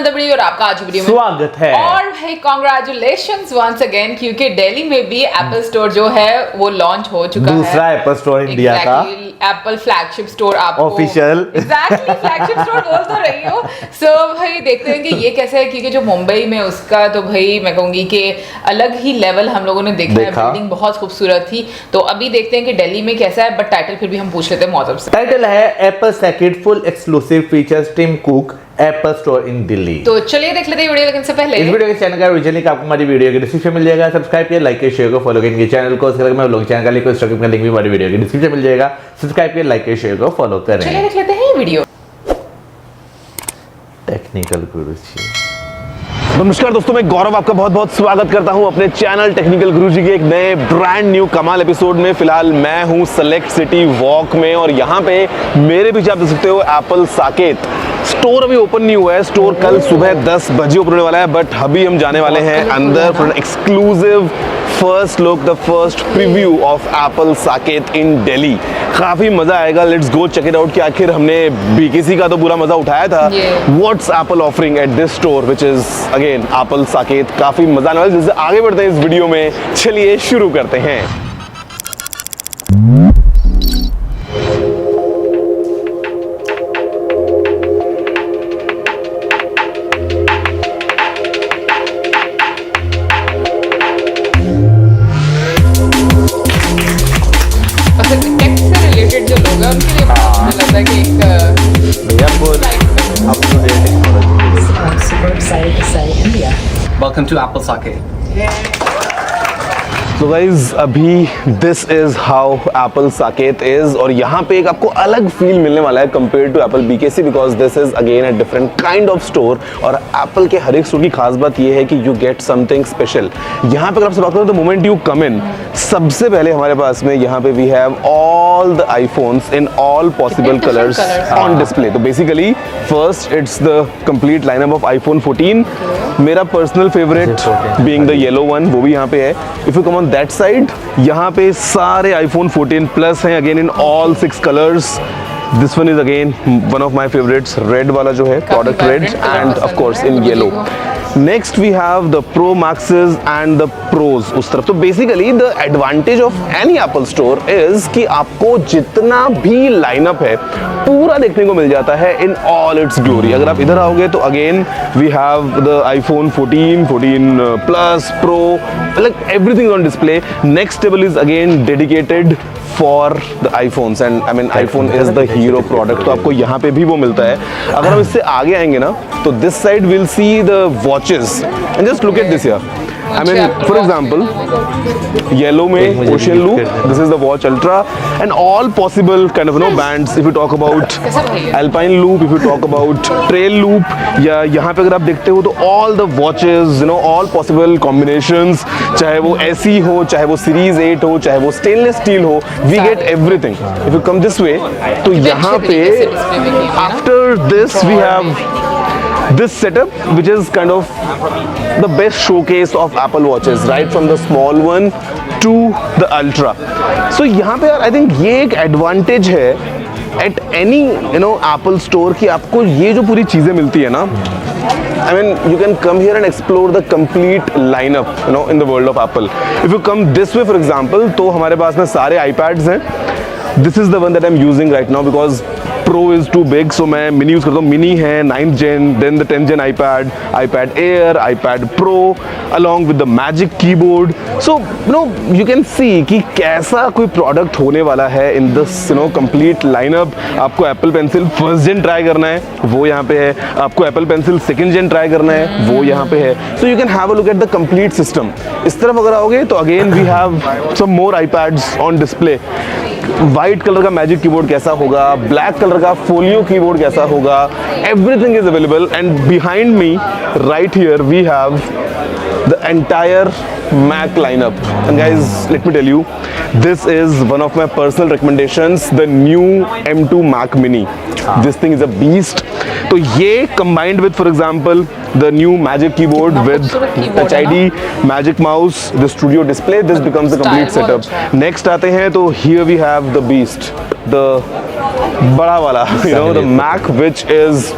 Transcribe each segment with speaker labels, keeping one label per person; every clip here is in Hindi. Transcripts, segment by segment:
Speaker 1: मतलब वीडियो और आपका आज वीडियो में
Speaker 2: स्वागत है।
Speaker 1: और भाई कांग्रेचुलेशंस वंस अगेन, क्योंकि दिल्ली में भी एप्पल स्टोर जो है वो लॉन्च हो चुका है।
Speaker 2: दूसरा एप्पल स्टोर इंडिया का
Speaker 1: एप्पल फ्लैगशिप स्टोर आपको
Speaker 2: ऑफिशियल
Speaker 1: एग्जैक्टली फ्लैगशिप स्टोर बोल तो रही हो। सो भाई देखते हैं कि ये कैसा है, क्योंकि जो मुंबई में उसका तो भाई मैं कहूंगी कि अलग ही लेवल हम लोगों ने देखा है। बिल्डिंग बहुत खूबसूरत थी। तो अभी देखते हैं कि दिल्ली में कैसा है, बट टाइटल फिर भी हम पूछ लेते हैं मौसम से।
Speaker 2: टाइटल है Apple Saket full exclusive features Tim Cook Apple store in Delhi.
Speaker 1: तो चलिए देख लेते हैं वीडियो, लेकिन से पहले
Speaker 2: इस वीडियो के चैनल का ओरिजिनल लिंक आपको हमारी वीडियो के डिस्क्रिप्शन में मिल जाएगा। सब्सक्राइब किया, लाइक किया, शेयर को फॉलो करेंगे चैनल को। उसके बाद लोग चैनल का लिंक इंस्टाग्राम का लिंक भी हमारी वीडियो के डिस्क्रिप्शन में मिल जाएगा। सब्सक्राइब किया, लाइक किया, शेयर को फॉलो करें।
Speaker 1: चलिए देख लेते हैं वीडियो।
Speaker 2: टेक्निकल गुरुजी।
Speaker 3: नमस्कार दोस्तों, मैं गौरव आपका बहुत बहुत स्वागत करता हूं अपने चैनल टेक्निकल गुरुजी के एक नए ब्रांड न्यू कमाल एपिसोड में। फिलहाल मैं हूं सेलेक्ट सिटी वॉक में और यहां पे मेरे पीछे आप देख सकते हो एप्पल साकेत स्टोर अभी ओपन नहीं हुआ है। स्टोर कल सुबह 10 बजे ओपन होने वाला है, बट अभी हम जाने वाले हैं अंदर for exclusive first look, the first preview of Apple Saket in Delhi. काफी मजा आएगा, let's go check it out कि आखिर हमने बीकेसी का तो पूरा मजा उठाया था। What's Apple offering at this store which is again Apple Saket. काफी मजा आने वाला है। जैसे आगे बढ़ते हैं इस वीडियो में, चलिए शुरू करते हैं।
Speaker 4: Welcome to Apple Socket.
Speaker 3: तो गाइज अभी this is how Apple Saket is, और यहाँ पे एक आपको अलग फील मिलने वाला है compare to Apple BKC, because this is again a different kind of store. और एप्पल के हर एक स्टोर की खास बात ये है कि यू गेट समथिंग स्पेशल। यहाँ पे अगर आपसे बात करूँ तो मोमेंट यू कम इन, सबसे पहले हमारे पास में यहाँ पे we have all the iPhones in all possible colours on display. तो basically first it's the complete lineup of iPhone 14, मेरा personal favourite being the yellow one, वो भी यहाँ पे है। If you come on that side, यहाँ पे सारे आईफोन 14 प्लस हैं again in all 6 colours. This one is again one of my favourites, red वाला जो है product red, end of course in yellow. Next we have the pro maxes and the pros उस तरफ। तो basically the advantage of any Apple store is कि आपको जितना भी लाइनअप है पूरा देखने को मिल जाता है इन ऑल इट्स ग्लोरी। अगर आप इधर आओगे तो again we have the iPhone 14, 14 plus, pro, like everything on display. Next table is again dedicated for the iPhones, and I mean iPhone is the hero product, तो आपको यहाँ पे भी वो मिलता है। अगर हम इससे आगे आएंगे ना तो this side will see the watches, and just look at this here. I mean, for example, yellow में Ocean Loop, this is the Watch Ultra, and all possible kind of bands. If you talk about Alpine Loop, if you talk about Trail Loop, या यहाँ पे अगर आप देखते हो तो all the watches, all possible combinations, चाहे वो SE हो, चाहे वो Series 8 हो, चाहे वो stainless steel हो, we get everything. If you come this way, तो यहाँ पे after this we have this setup, which is kind of the best showcase of Apple watches, right from the small one to the Ultra. So यहाँ पे I think ये एक advantage है at any Apple store कि आपको ये जो पूरी चीजें मिलती है ना, I mean you can come here and explore the complete lineup in the world of Apple. If you come this way for example, तो हमारे पास में सारे iPads हैं. This is the one that I'm using right now because Pro is too big, so मैं मिनी यूज करता हूँ। मिनी है 9th gen, then the 10th gen iPad, iPad Air, iPad Pro, along with the Magic Keyboard. So you can see कि कैसा कोई प्रोडक्ट होने वाला है in this complete lineup. आपको Apple Pencil first gen try करना है, वो यहाँ पे है। आपको Apple Pencil second gen try करना है, वो यहाँ पे है। So you can have a look at the complete system. इस तरफ अगर आओगे तो again we have some more iPads on display. White colour का मैजिक कीबोर्ड कैसा होगा, ब्लैक कलर का फोलियो कीबोर्ड कैसा होगा, everything is available. And behind me right here we have the entire Mac lineup. And guys, let me tell you, this is one of my personal recommendations, the new M2 Mac Mini. This thing is a beast. तो ये combined with, for example, the new Magic Keyboard with Touch ID, Magic Mouse, the Studio Display, this becomes a complete setup. Next आते हैं तो here we have the beast, the बड़ा वाला, the Mac, which is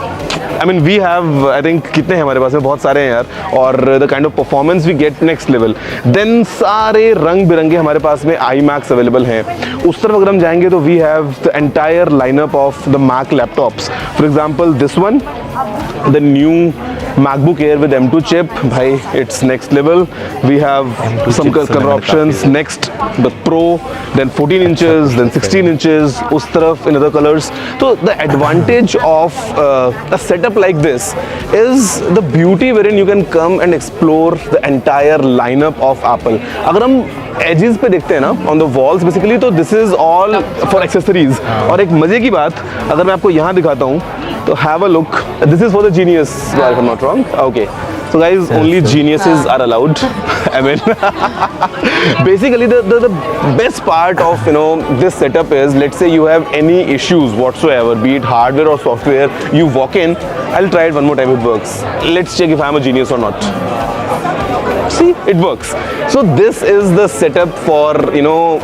Speaker 3: I mean we have I think कितने हैं हमारे पास में, बहुत सारे हैं यार, और the kind of performance we get next level. Then सारे रंग बिरंगे हमारे पास में iMacs अवेलेबल हैं। उस तरफ अगर हम जाएंगे तो we have the entire lineup of the Mac laptops. For example this one, the new MacBook Air with M2 chip, भाई it's next level. We have some color options. Next the Pro, then 14 inches, then 16 inches, उस तरफ in other colors. So the advantage of a setup like this is the beauty wherein you can come and explore the entire lineup of Apple. अगर हम edges पे देखते हैं ना on the walls basically, तो this is all for accessories. और एक मजे की बात अगर मैं आपको यहाँ दिखाता हूँ तो have a look. This is for the genius, if I'm not wrong. Okay. So guys, only geniuses are allowed. I mean, basically the best part of this setup is, let's say you have any issues whatsoever, be it hardware or software, you walk in, I'll try it one more time, it works. Let's check if I'm a genius or not. See, it works. So this is the setup for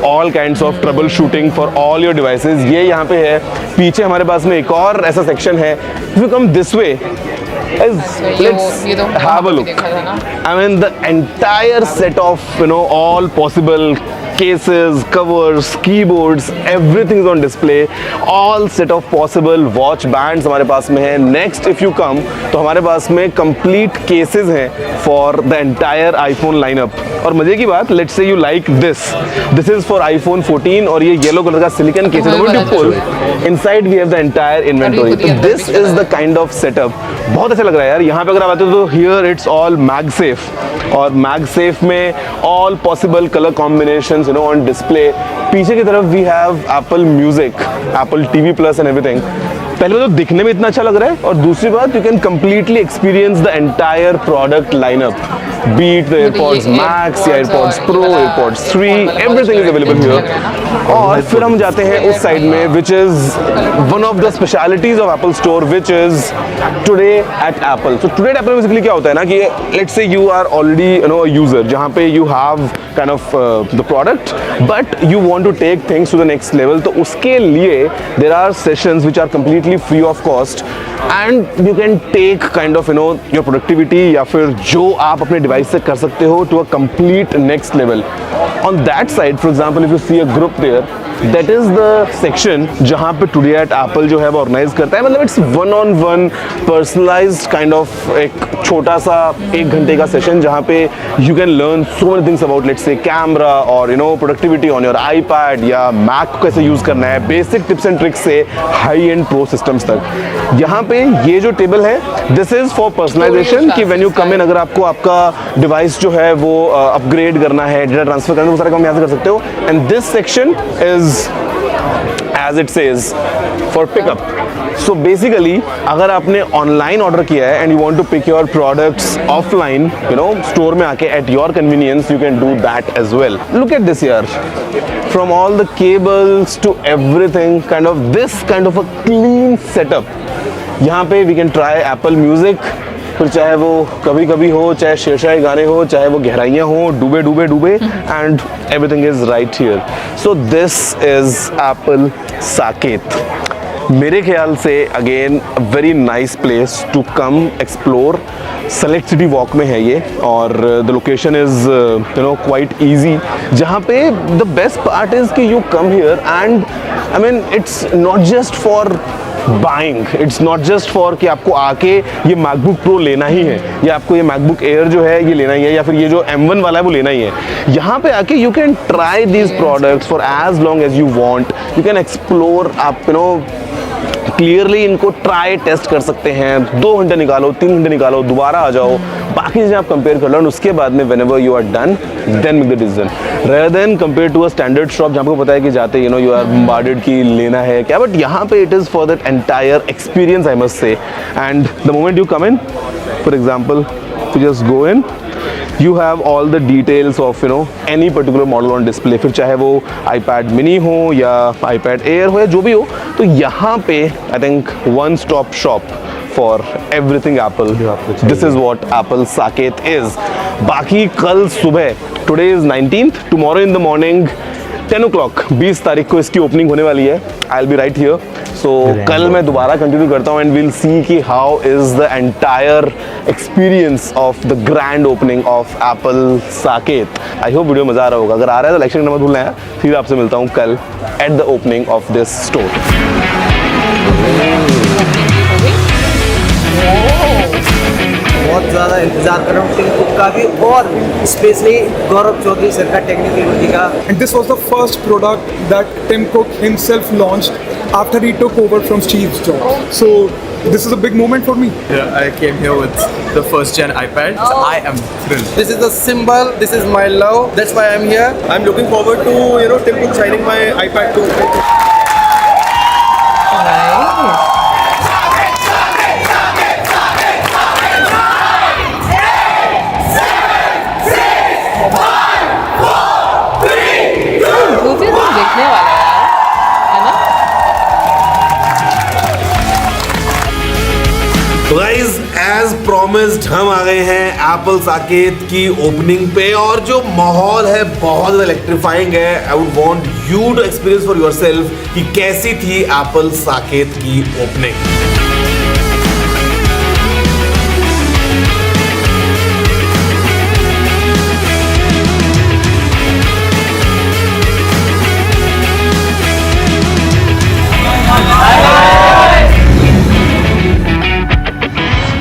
Speaker 3: all kinds of troubleshooting for all your devices. ये यहाँ पे है, पीछे हमारे पास में एक और ऐसा सेक्शन है. If you come this way, let's have a look. I mean the entire set of all possible cases, covers, keyboards, everything is on display. All set of possible watch bands हमारे पास में है. Next if you come तो हमारे पास में complete cases हैं for the entire iPhone lineup. और मजे की बात, let's say you like this is for iPhone 14 और ये येलो कलर का silicon case है. When you pull inside we have the entire inventory. So this is the kind of setup. बहुत अच्छा लग रहा है यार. यहाँ पे अगर आप आते हो तो here it's all MagSafe, और MagSafe में all possible color combinations on display. पीछे की तरफ we have Apple Music, Apple TV Plus and everything. पहले तो दिखने में इतना अच्छा लग रहा है, और दूसरी बात you can completely experience the entire product lineup, be it the AirPods Max, AirPods Pro, AirPods 3, everything is available here. और फिर हम जाते हैं उस साइड में, which is one of the specialities of Apple Store, which is Today at Apple. So Today at Apple basically क्या होता है ना कि let's say you are already a user, जहाँ पे you have kind of the product, but you want to take things to the next level. तो उसके लिए there are sessions which are completely free of cost, and you can take kind of your productivity या फिर जो आप अपने डिवाइस से कर सकते हो to a complete next level. On that side, for example, if you see a group there, that is the section जहाँ पे Today at Apple जो है वो ऑर्गेनाइज करता है. मतलब it's one-on-one personalized kind of एक छोटा सा 1 घंटे का सेशन जहाँ पे you can learn so many things about let's say camera or productivity on your iPad या Mac को कैसे यूज करना है, basic tips and tricks से high end pro systems तक. यहाँ पे ये जो टेबल है, this is for personalization कि when you come in, अगर आपको आपका डिवाइस जो है वो अपग्रेड करना है, डेटा ट्रांसफर करना है, वो सारा काम यहाँ से कर सकते हो. And this section is as it says for pickup. So basically अगर आपने ऑनलाइन ऑर्डर किया है and you want to pick your products offline, store में आके at your convenience, you can do that as well. Look at this here, from all the cables to everything, this kind of a clean setup. यहाँ पे we can try Apple Music, फिर चाहे वो कभी कभी हो, चाहे शेरशाही गाने हो, चाहे वो गहराइयाँ हो, डूबे डूबे डूबे, and everything is right here. So this is Apple Saket. मेरे ख्याल से again very nice place to come explore. Select City Walk में है ये, और the location is quite easy. जहाँ पे द बेस्ट पार्ट इज कि you come here and I mean it's not just for buying, it's not just for कि आपको आके ये मैकबुक प्रो लेना ही है, या आपको ये मैकबुक एयर जो है ये लेना ही है, या फिर ये जो M1 वाला है वो लेना ही है. यहाँ पे आके you can try these products for as long as you want. You can explore. आप क्लियरली इनको ट्राई टेस्ट कर सकते हैं. 2 घंटे निकालो, 3 घंटे निकालो, दोबारा आ जाओ, बाकी चीज़ें आप कंपेयर कर लो, और उसके बाद में whenever you are done then make the decision, rather than compare to a standard shop जहाँ आपको पता है कि जाते यू आर बम्बार्डेड की लेना है क्या. बट यहाँ पे it is for that entire experience I must say. And the moment you come in, for example you just go in, you have all the details of any particular model on display. फिर चाहे वो iPad mini हो या iPad Air हो या जो भी हो, तो यहाँ पे I think one stop shop for everything Apple. This is what Apple Saket is. बाकी कल सुबह, today is 19th, tomorrow in the morning 10 o'clock 20 तारीख को इसकी ओपनिंग होने वाली है. I'll be right here. सो कल मैं दोबारा कंटिन्यू करता हूँ एंड विल सी कि how is the entire experience of the grand opening of Apple Saket. I hope video मजा आ रहा होगा, अगर आ रहा है तो लाइक करना मत भूलना है। फिर आपसे मिलता हूँ कल at the opening of this store.
Speaker 4: बहुत ज़्यादा इंतजार कर रहा हूँ टिम कुक का भी और स्पेशली गौरव चौधरी सर का टेक्निकल यूनिटी का।
Speaker 5: And this was the first product that Tim Cook himself launched after he took over from Steve Jobs. So this is a big moment for me.
Speaker 6: Yeah, I came here with the first gen iPad. So I am thrilled.
Speaker 7: This is the symbol, this is my love, that's why I'm here.
Speaker 5: I'm looking forward to Tim Cook signing my iPad too.
Speaker 1: देखने वाला है ना।
Speaker 3: गाइस एज प्रॉमिस्ड हम आ गए हैं एप्पल साकेत की ओपनिंग पे और जो माहौल है बहुत ज़्यादा इलेक्ट्रीफाइंग है। I would want you to experience for yourself कि कैसी थी एप्पल साकेत की ओपनिंग।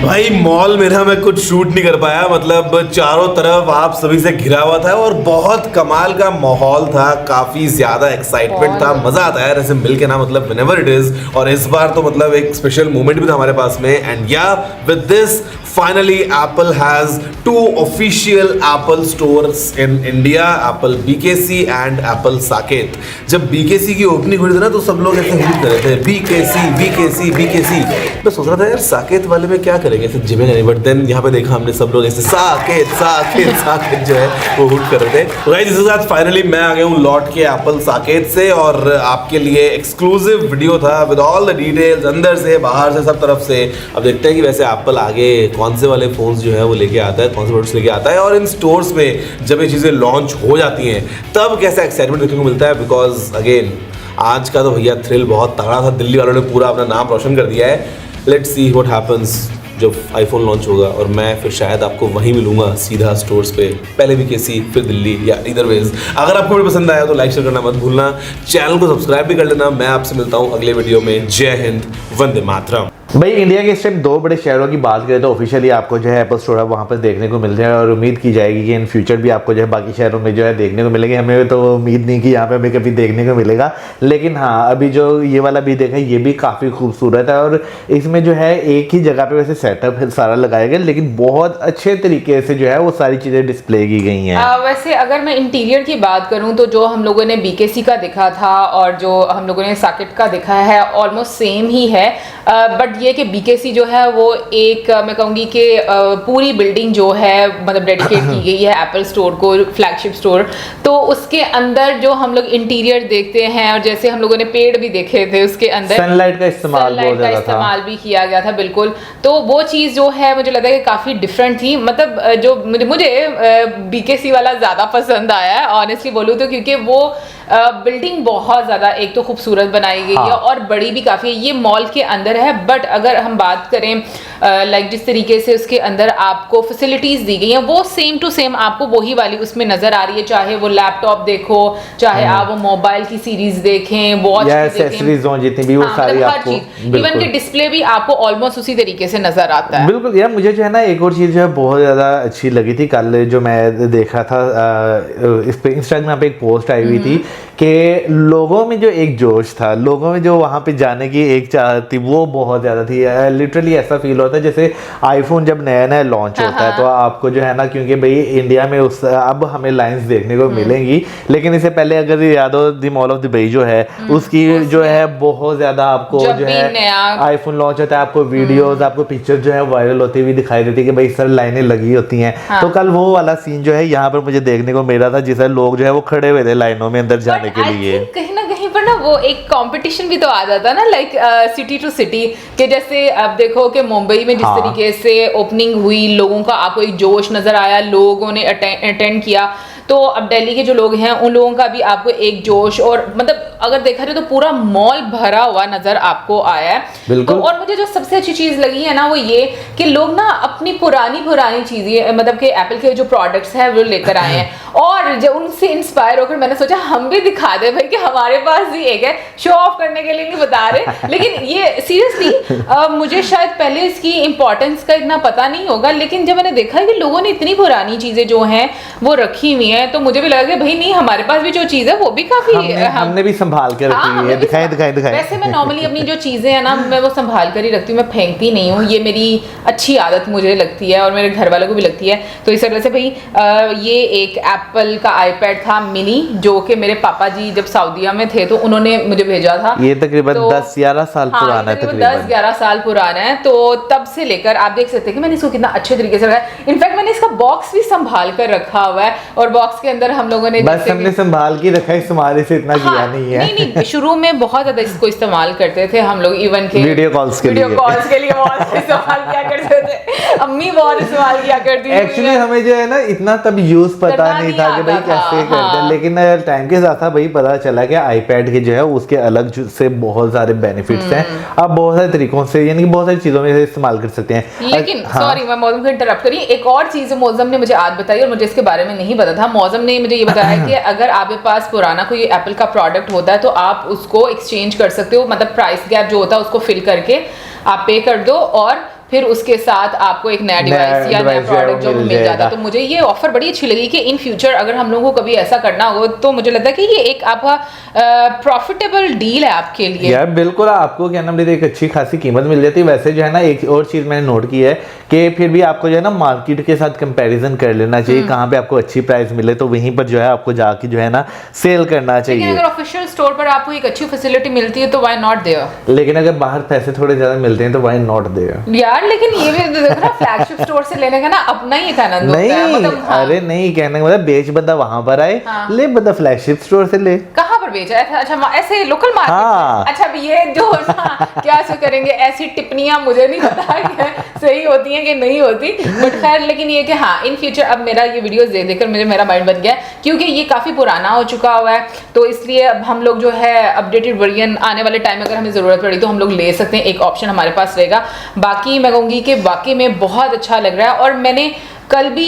Speaker 3: भाई मॉल में ना मैं कुछ शूट नहीं कर पाया, मतलब चारों तरफ आप सभी से घिरा हुआ था और बहुत कमाल का माहौल था, काफी ज्यादा एक्साइटमेंट था, मजा आता है ऐसे मिल के ना, मतलब व्हेनेवर इट इज। और इस बार तो मतलब एक स्पेशल मोमेंट भी था हमारे पास में। एंड या with this finally Apple has 2 official Apple stores in India, Apple BKC and Apple Saket. जब बीकेसी की ओपनिंग हुई थी ना तो सब लोग ऐसे हिट कर रहे थे, बीकेसी बीकेसी बीकेसी। मैं सोच रहा था यार साकेत वाले में क्या करेंगे, ऐसे जिमेंगे नहीं, बट देन यहाँ पे देखा हमने सब लोग ऐसे साकेत साकेत साकेत जो है वो हुट कर रहे थे। तो गाइस इसके साथ फाइनली मैं आ गया हूँ लौट के एप्पल साकेत से और आपके लिए एक्सक्लूसिव वीडियो था विद ऑल द डिटेल्स, अंदर से बाहर से सब तरफ से। अब देखते हैं कि वैसे एप्पल आगे कौन से वाले फोन्स जो है वो लेके आता है, कौन से प्रोडक्ट्स लेके आता है, और इन स्टोर्स में जब ये चीज़ें लॉन्च हो जाती हैं तब कैसा एक्साइटमेंट देखने को मिलता है। बिकॉज अगेन आज का तो भैया थ्रिल बहुत तगड़ा था, दिल्ली वालों ने पूरा अपना नाम रोशन कर दिया है। लेट्स सी व्हाट हैपेंस जब आईफोन लॉन्च होगा और मैं फिर शायद आपको वहीं मिलूंगा सीधा स्टोर्स पे, पहले बीकेसी फिर दिल्ली या इधर वेज। अगर आपको वीडियो पसंद आया तो लाइक शेयर करना मत भूलना, चैनल को सब्सक्राइब भी कर लेना। मैं आपसे मिलता हूँ अगले वीडियो में। जय हिंद, वंदे मातरम।
Speaker 2: भाई इंडिया के इस टाइम 2 बड़े शहरों की बात करें तो ऑफिशियली आपको जो है एप्पल स्टोर है वहाँ पर देखने को मिल रहे हैं और उम्मीद की जाएगी कि इन फ्यूचर भी आपको जो है बाकी शहरों में जो है देखने को मिलेंगे। हमें तो उम्मीद नहीं कि यहाँ पे हमें कभी देखने को मिलेगा, लेकिन हाँ अभी जो ये वाला भी देखा ये भी काफ़ी खूबसूरत है और इसमें जो है एक ही जगह पे वैसे सेटअप सारा लगाया गया, लेकिन बहुत अच्छे तरीके से जो है वो सारी चीज़ें डिस्प्ले की गई हैं।
Speaker 1: वैसे अगर मैं इंटीरियर की बात करूं तो जो हम लोगों ने बीकेसी का दिखा था और जो हम लोगों ने साकेत का दिखा है ऑलमोस्ट सेम ही है, बट ये कि बीकेसी जो है वो एक मैं कहूँगी कि पूरी बिल्डिंग जो है मतलब डेडिकेट की गई है एप्पल स्टोर को, फ्लैगशिप स्टोर। तो उसके अंदर जो हम लोग इंटीरियर देखते हैं और जैसे हम लोगों ने पेड़ भी देखे थे उसके अंदर
Speaker 2: सनलाइट का इस्तेमाल
Speaker 1: भी किया गया था, बिल्कुल। तो वो चीज़ जो है मुझे लगता है कि काफ़ी डिफरेंट थी, मतलब जो मुझे बीकेसी वाला ज़्यादा पसंद आया है ऑनेस्टली बोलूँ तो, क्योंकि वो बिल्डिंग बहुत ज़्यादा एक तो खूबसूरत बनाई गई है और बड़ी भी काफ़ी है। ये मॉल के अंदर है, बट अगर हम बात करें लाइक जिस तरीके से उसके अंदर आपको फैसिलिटीज़ दी गई हैं वो सेम टू सेम आपको वही वाली उसमें नज़र आ रही है, चाहे वो लैपटॉप देखो, चाहे आप वो मोबाइल की सीरीज देखें, वॉच
Speaker 2: देखें, जितनी भी वो सारी आपको,
Speaker 1: इवन के डिस्प्ले भी आपको ऑलमोस्ट उसी तरीके से नज़र आता है।
Speaker 2: बिल्कुल यार, मुझे जो है ना एक और चीज़ जो है बहुत ज़्यादा अच्छी लगी थी, कल जो मैं देख रहा था इस पे इंस्टाग्राम पे एक पोस्ट आई हुई थी कि लोगों में जो एक जोश था, लोगों में जो वहाँ पे जाने की एक चाहत थी वो बहुत ज़्यादा थी। लिटरली ऐसा फील होता है जैसे आईफोन जब नया नया लॉन्च होता है तो आपको जो है ना, क्योंकि भाई इंडिया में उस अब हमें लाइंस देखने को मिलेंगी, लेकिन इससे पहले अगर याद हो द मॉल ऑफ दुबई जो है उसकी जो है बहुत ज़्यादा आपको जो है आईफोन लॉन्च होता है आपको वीडियोज आपको पिक्चर जो है वायरल होती हुई दिखाई देती है कि भाई सर लाइनें लगी होती हैं। तो कल वो वाला सीन जो है यहाँ पर मुझे देखने को मिल रहा था, जिससे लोग जो है वो खड़े हुए थे लाइनों में अंदर जाने के लिए।
Speaker 1: कहीं ना कहीं पर ना वो एक कंपटीशन भी तो आ जाता ना, लाइक सिटी टू सिटी के जैसे अब देखो कि मुंबई में जिस तरीके से ओपनिंग हुई, लोगों का आपको एक जोश नजर आया, लोगों ने अटेंड किया, तो अब दिल्ली के जो लोग हैं उन लोगों का भी आपको एक जोश, और मतलब अगर देखा जाए तो पूरा मॉल भरा हुआ नजर आपको आया है।
Speaker 2: बिल्कुल।
Speaker 1: तो और मुझे जो सबसे अच्छी चीज लगी है ना वो ये कि लोग ना अपनी पुरानी चीजें, मतलब कि एप्पल के जो प्रोडक्ट्स हैं वो लेकर आए हैं, और जब उनसे इंस्पायर होकर मैंने सोचा हम भी दिखा दे भाई कि हमारे पास भी एक है। शो ऑफ करने के लिए नहीं बता रहे, लेकिन ये सीरियसली मुझे शायद पहले इसकी इंपॉर्टेंस का इतना पता नहीं होगा, लेकिन जब मैंने देखा कि लोगों ने इतनी पुरानी चीजें जो हैं वो रखी हुई हैं, तो मुझे भी लगा कि भाई नहीं, हमारे पास भी जो चीज है वो भी काफी
Speaker 2: हमने भी संभाल के रखी हुई है। दिखाएं।
Speaker 1: वैसे मैं नॉर्मली अपनी जो चीजें हैं ना मैं वो संभाल कर ही रखती हूँ, मैं फेंकती नहीं हूँ, ये मेरी अच्छी आदत मुझे लगती है और मेरे घर वालों को भी लगती है। तो इस वजह से भाई ये एक एप्पल का आईपैड था मिनी, जो कि मेरे पापा जी जब सऊदीया में थे तो उन्होंने मुझे भेजा था।
Speaker 2: ये तकरीबन 10-11 साल पुराना है, तकरीबन
Speaker 1: 10-11 साल पुराना है। तो तब से लेकर आप देख सकते हैं कि मैंने इसको कितना अच्छे तरीके से रखा है। इनफैक्ट मैंने इसका बॉक्स भी संभाल कर रखा हुआ है, और बॉक्स के अंदर हम लोगों ने
Speaker 2: बस हमने संभाल के रखा है, इस्तेमाल से इतना किया नहीं है।
Speaker 1: नहीं, शुरू में बहुत ज्यादा इसको इस्तेमाल करते थे हम लोग, इवन के
Speaker 2: वीडियो कॉल्स के लिए
Speaker 1: बहुत इस्तेमाल किया करते थे, अम्मी बहुत इस्तेमाल किया करती थी।
Speaker 2: एक्चुअली हमें जो है ना इतना तब यूज पता नहीं था कि भाई कैसे करते हैं, लेकिन टाइम के साथ भाई पता चला कि आईपैड के जो है उसके अलग से बहुत सारे बेनिफिट्स हैं। आप बहुत सारे तरीकों से, यानी कि बहुत सारी चीजों में इस्तेमाल कर सकते हैं।
Speaker 1: लेकिन सॉरी मैं मौजम को इंटरप्ट करी, एक और चीज मौजम ने मुझे आज बताई और मुझे इसके बारे में नहीं पता था। मौजम ने मुझे ये बताया कि अगर आपके पास पुराना कोई एप्पल का प्रोडक्ट होता है तो आप उसको एक्सचेंज कर सकते हो, मतलब प्राइस गैप जो होता है उसको फिल करके आप पे कर दो और फिर उसके साथ आपको एक नया डिवाइस या नया प्रोडक्ट जो मिल जाता है। तो मुझे ये ऑफर बड़ी अच्छी लगी कि इन फ्यूचर अगर हम लोगों को कभी ऐसा करना हो तो मुझे लगता है कि ये एक आपका प्रॉफिटेबल डील है आपके लिए।
Speaker 2: यार बिल्कुल, आपको क्या नाम, एक अच्छी खासी कीमत मिल जाती है। वैसे जो है ना एक और चीज मैंने नोट की है कि फिर भी आपको जो है ना मार्केट के साथ कंपैरिजन कर लेना चाहिए, कहाँ पे आपको अच्छी प्राइस मिले तो वहीं पर जो है आपको जाके जो है ना सेल करना चाहिए।
Speaker 1: लेकिन अगर ऑफिशियल स्टोर पर आपको एक अच्छी फैसिलिटी मिलती है तो व्हाई नॉट देयर।
Speaker 2: लेकिन अगर बाहर पैसे थोड़े ज्यादा मिलते हैं तो व्हाई नॉट देयर
Speaker 1: यार। लेकिन ये भी देखो ना, फ्लैगशिप स्टोर से लेने का ना अपना ही एक आनंद होता है।
Speaker 2: नहीं,
Speaker 1: मतलब
Speaker 2: अरे नहीं, कहने का मतलब बेच बंदा वहां पर आए, ले बंदा फ्लैगशिप स्टोर से ले।
Speaker 1: कहाँ पर बेचा है? अच्छा ऐसे लोकल मार्केट
Speaker 2: हाँ।
Speaker 1: अच्छा अब ये जो ना क्या से करेंगे, ऐसी टिप्पणियां मुझे नहीं पता कि सही होती हैं कि नहीं होती, बट खैर लेकिन ये कि हाँ इन फ्यूचर अब मेरा ये वीडियोस देखकर मुझे मेरा माइंड बन गया क्योंकि ये काफी पुराना हो चुका हुआ है, तो इसलिए अब हम लोग जो है अपडेटेड वर्जन आने वाले टाइम में अगर हमें जरूरत पड़ी तो हम लोग ले सकते हैं, एक ऑप्शन हमारे पास रहेगा। बाकी मैं कहूँगी कि वाकई में बहुत अच्छा लग रहा है। और मैंने कल भी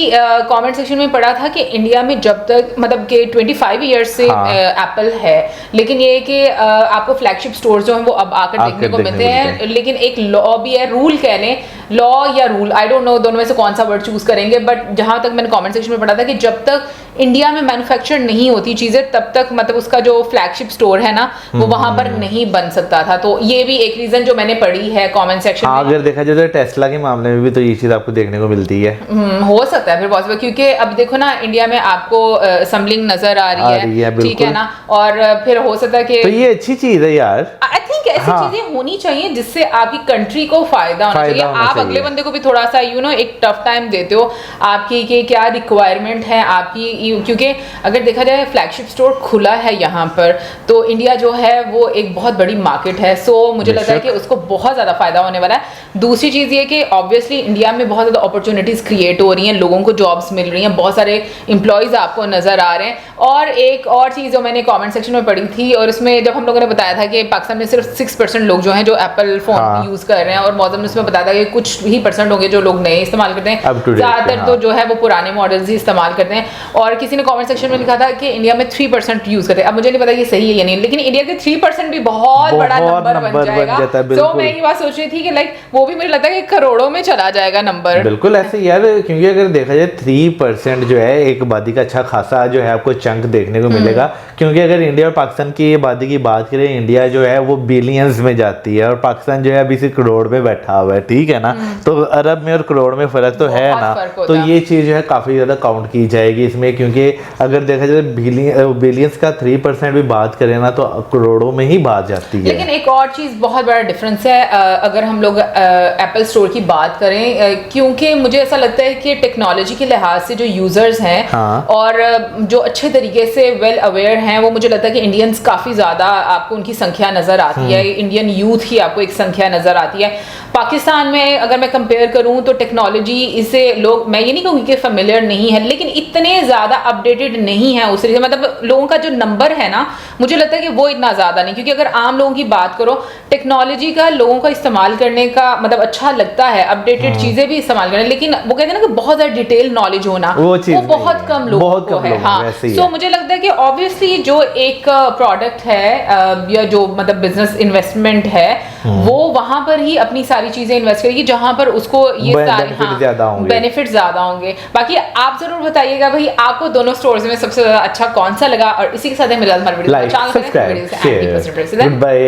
Speaker 1: कमेंट सेक्शन में पढ़ा था कि इंडिया में जब तक मतलब कि 25 ईयर्स से एप्पल है, लेकिन ये कि आपको फ्लैगशिप स्टोर्स जो हैं वो अब आकर देखने को मिलते हैं, लेकिन एक लॉ भी है, रूल कह लें, लॉ या रूल आई डोंट नो दोनों में से कौन सा वर्ड चूज करेंगे, बट जहां तक मैंने कमेंट सेक्शन में पढ़ा था कि जब तक इंडिया में मैन्युफैक्चर नहीं होती चीजें तब तक मतलब उसका जो फ्लैगशिप स्टोर है ना वो वहां पर नहीं बन सकता था। तो ये भी एक रीजन जो मैंने पढ़ी है कमेंट सेक्शन में।
Speaker 2: अगर देखा जाए तो टेस्ला के मामले में भी तो ये चीज आपको देखने को मिलती है।
Speaker 1: हो सकता है फिर पॉसिबल, क्योंकि अब देखो ना इंडिया में आपको असम्बलिंग नजर आ रही है ठीक है ना, और फिर हो सकता है कि
Speaker 2: तो ये अच्छी चीज है यार।
Speaker 1: आई थिंक ऐसी चीजें होनी चाहिए जिससे आपकी कंट्री को फायदा होना चाहिए। आप अगले बंदे को भी थोड़ा सा एक टफ टाइम देते हो आपकी कि क्या रिक्वायरमेंट है आपकी, क्योंकि अगर देखा जाए फ्लैगशिप स्टोर खुला है यहाँ पर तो इंडिया जो है वो एक बहुत बड़ी मार्केट है, सो मुझे लगता है कि उसको बहुत ज़्यादा फायदा होने वाला है। दूसरी चीज़ ये कि ऑब्वियसली इंडिया में बहुत ज़्यादा अपॉर्चुनिटीज़ क्रिएट हो रही हैं, लोगों को जॉब्स मिल रही हैं, बहुत सारे एम्प्लॉयज़ आपको नज़र आ रहे हैं। और एक और चीज़ जो मैंने कॉमेंट सेक्शन में पढ़ी थी और उसमें जब हम लोगों ने बताया था कि पाकिस्तान में सिर्फ 6% लोग जो हैं जो एप्पल फोन यूज़ कर रहे हैं, और मौजम ने उसमें बताया था कि कुछ ही % होंगे जो लोग नए इस्तेमाल करते हैं, ज़्यादातर तो जो है वो पुराने मॉडल्स ही इस्तेमाल करते हैं। और किसी ने कमेंट सेक्शन में लिखा था कि इंडिया में 3% यूज करते हैं, अब मुझे नहीं पता ये सही है या नहीं, लेकिन इंडिया के 3% भी बहुत बड़ा नंबर बन जाएगा। तो मैं ये बात सोच रही थी कि लाइक वो भी मुझे लगता है कि करोड़ों में चला जाएगा नंबर।
Speaker 2: बिल्कुल ऐसे यार, क्योंकि अगर देखा जाए 3% जो है एक आबादी का अच्छा खासा जो है आपको चंक देखने को मिलेगा, क्योंकि अगर इंडिया और पाकिस्तान की आबादी की बात करें, इंडिया जो है वो बिलियंस में जाती है और पाकिस्तान जो है अभी से करोड़ में बैठा हुआ है, ठीक है ना, तो अरब में और करोड़ में फर्क तो है ना, तो ये चीज जो है काफी ज्यादा काउंट की जाएगी इसमें, क्योंकि अगर देखा जाए बिलियंस का 3% भी बात करें ना तो करोड़ों में ही बात जाती है।
Speaker 1: लेकिन एक और चीज बहुत बड़ा डिफरेंस है अगर हम लोग एप्पल स्टोर की बात करें, क्योंकि मुझे ऐसा लगता है कि टेक्नोलॉजी के लिहाज से जो यूजर्स हैं और जो अच्छे तरीके से वेल अवेयर हैं, वो मुझे लगता है कि इंडियंस काफी ज्यादा आपको उनकी संख्या नजर आती आती है, इंडियन यूथ की आपको एक संख्या नजर आती है। पाकिस्तान में अगर मैं कंपेयर करूं तो टेक्नोलॉजी इससे लोग, मैं ये नहीं कहूँगी कि फेमिलियर नहीं है, लेकिन इतने ज़्यादा अपडेटेड नहीं है उस तरीके से। मतलब लोगों का जो नंबर है ना, मुझे लगता है कि वो इतना ज़्यादा नहीं, क्योंकि अगर आम लोगों की बात करो, टेक्नोलॉजी का लोगों का इस्तेमाल करने का मतलब अच्छा लगता है, अपडेटेड चीज़ें भी इस्तेमाल करना, लेकिन वो कहते हैं ना कि बहुत ज़्यादा डिटेल नॉलेज होना,
Speaker 2: वो
Speaker 1: बहुत कम लोगों को है। हाँ, तो मुझे लगता है कि ऑब्वियसली जो एक प्रोडक्ट है या जो मतलब बिजनेस इन्वेस्टमेंट है, वो वहां पर ही अपनी सारी चीजें इन्वेस्ट करेगी जहां पर उसको ये बेनिफिट ज्यादा होंगे। बाकी आप जरूर बताइएगा भाई आपको दोनों स्टोर्स में सबसे ज्यादा अच्छा कौन सा लगा, और इसी के साथ मिला हमारे video
Speaker 2: like subscribe share, good bye.